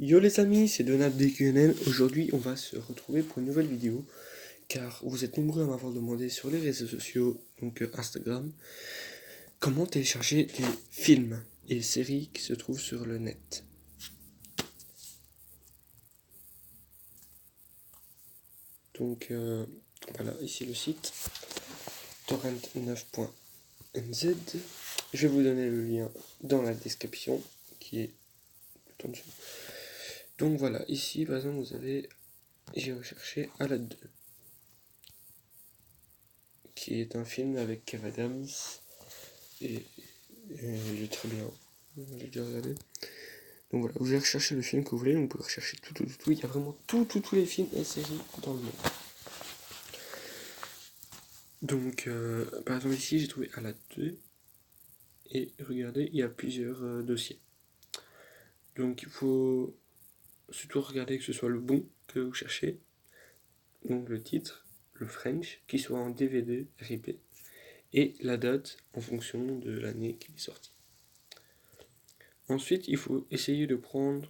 Yo les amis, c'est Donald DQNN. Aujourd'hui, on va se retrouver pour une nouvelle vidéo, car vous êtes nombreux à m'avoir demandé sur les réseaux sociaux, donc Instagram, comment télécharger des films et séries qui se trouvent sur le net. Donc voilà, ici le site torrent9.nz. Je vais vous donner le lien dans la description qui est tout en dessous. Donc voilà, ici par exemple vous avez, j'ai recherché Aladdin 2, qui est un film avec Kev Adams et il est très bien. J'ai déjà regardé. Donc voilà, vous allez rechercher le film que vous voulez, vous pouvez rechercher tout. Il y a vraiment tous les films et séries dans le monde. Donc par exemple ici j'ai trouvé Aladdin 2 et regardez, il y a plusieurs dossiers. Donc il faut surtout regarder que ce soit le bon que vous cherchez. Donc le titre, le French, qui soit en DVD RIP et la date en fonction de l'année qu'il est sorti. Ensuite, il faut essayer de prendre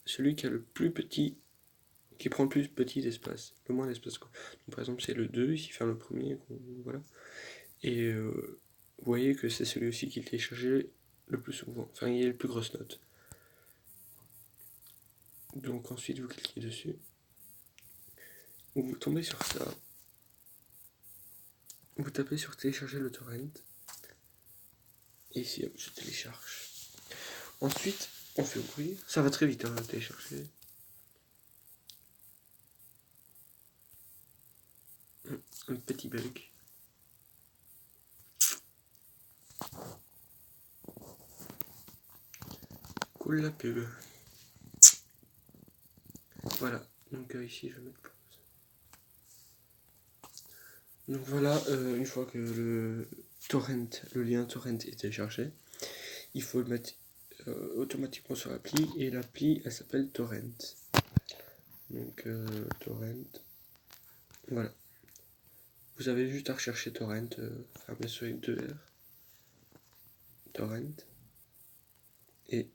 celui qui a le plus petit, qui prend le plus petit d'espace, le moins d'espace. Donc, par exemple, c'est le 2, ici faire le premier, voilà. Et vous voyez que c'est celui aussi qui est téléchargé le plus souvent, enfin il y a les plus grosses notes. Donc ensuite vous cliquez dessus, vous tombez sur ça, vous tapez sur télécharger le torrent, et ici hop, je télécharge. Ensuite on fait ouvrir, ça va très vite à télécharger. Un petit bug. Cool la pub. Voilà, donc ici je vais mettre pause. Donc voilà, une fois que le lien torrent est téléchargé, il faut le mettre automatiquement sur l'appli, et l'appli elle s'appelle Torrent. Donc Torrent, voilà. Vous avez juste à rechercher Torrent, bien sûr avec 2 R, Torrent, et de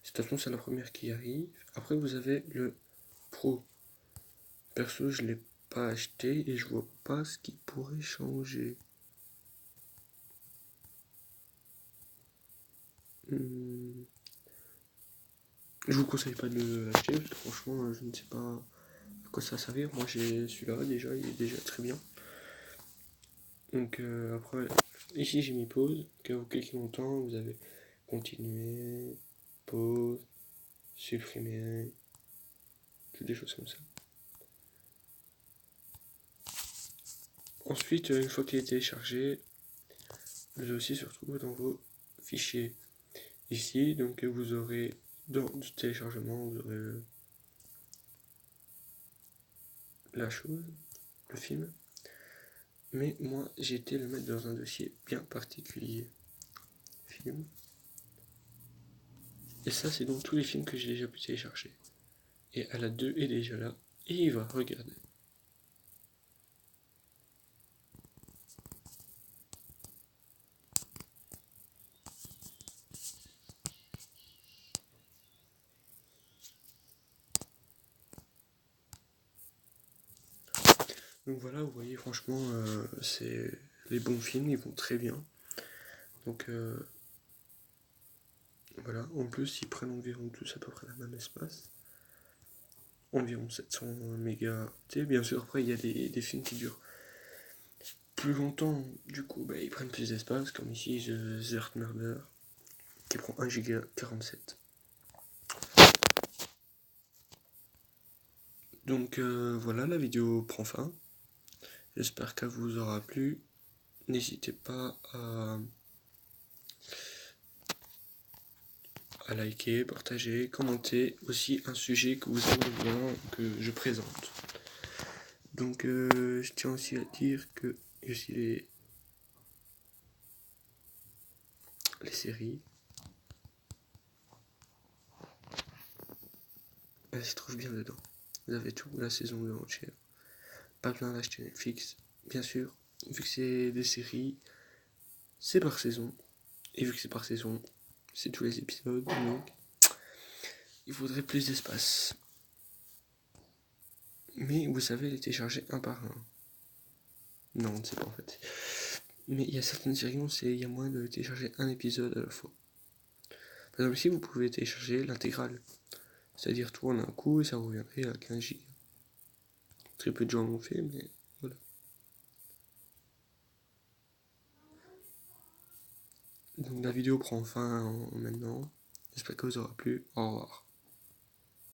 toute façon c'est la première qui arrive. Après vous avez le Pro. Perso je l'ai pas acheté et je vois pas ce qui pourrait changer. Je vous conseille pas de l'acheter parce que franchement je ne sais pas à quoi ça va servir. Moi j'ai celui-là déjà, il est déjà très bien. Donc après, ici j'ai mis pause, que vous cliquez longtemps, vous avez continuer, pause, supprimer, toutes des choses comme ça. Ensuite, une fois qu'il est téléchargé, le dossier se retrouve dans vos fichiers. Ici, donc vous aurez dans le téléchargement, vous aurez la chose, le film. Mais moi, j'ai été le mettre dans un dossier bien particulier. Film. Et ça, c'est donc tous les films que j'ai déjà pu télécharger. Et à la 2 est déjà là. Et il va regarder. Donc voilà, vous voyez, franchement, c'est les bons films, ils vont très bien. Donc voilà, en plus, ils prennent environ tous à peu près le même espace. Environ 700 mégaoctets. Bien sûr, après, il y a des films qui durent plus longtemps. Du coup, ils prennent plus d'espace, comme ici, The Zert Murder, qui prend 1 giga 47. Donc voilà, la vidéo prend fin. J'espère qu'elle vous aura plu. N'hésitez pas à liker, partager, commenter aussi un sujet que vous aimez bien que je présente. Donc je tiens aussi à dire que il y a aussi les séries. Elles se trouvent bien dedans. Vous avez tout, la saison de entière. Pas besoin d'acheter Netflix. Bien sûr, vu que c'est des séries, c'est par saison. Et vu que c'est par saison, c'est tous les épisodes. Donc il faudrait plus d'espace. Mais vous savez les télécharger un par un. Non, on ne sait pas en fait. Mais il y a certaines séries où il y a moyen de télécharger un épisode à la fois. Par exemple ici vous pouvez télécharger l'intégrale. C'est-à-dire tout en un coup et ça reviendrait à 15 Go. Très peu de gens l'ont fait, mais voilà. Donc la vidéo prend fin maintenant. J'espère que vous aura plu. Au revoir.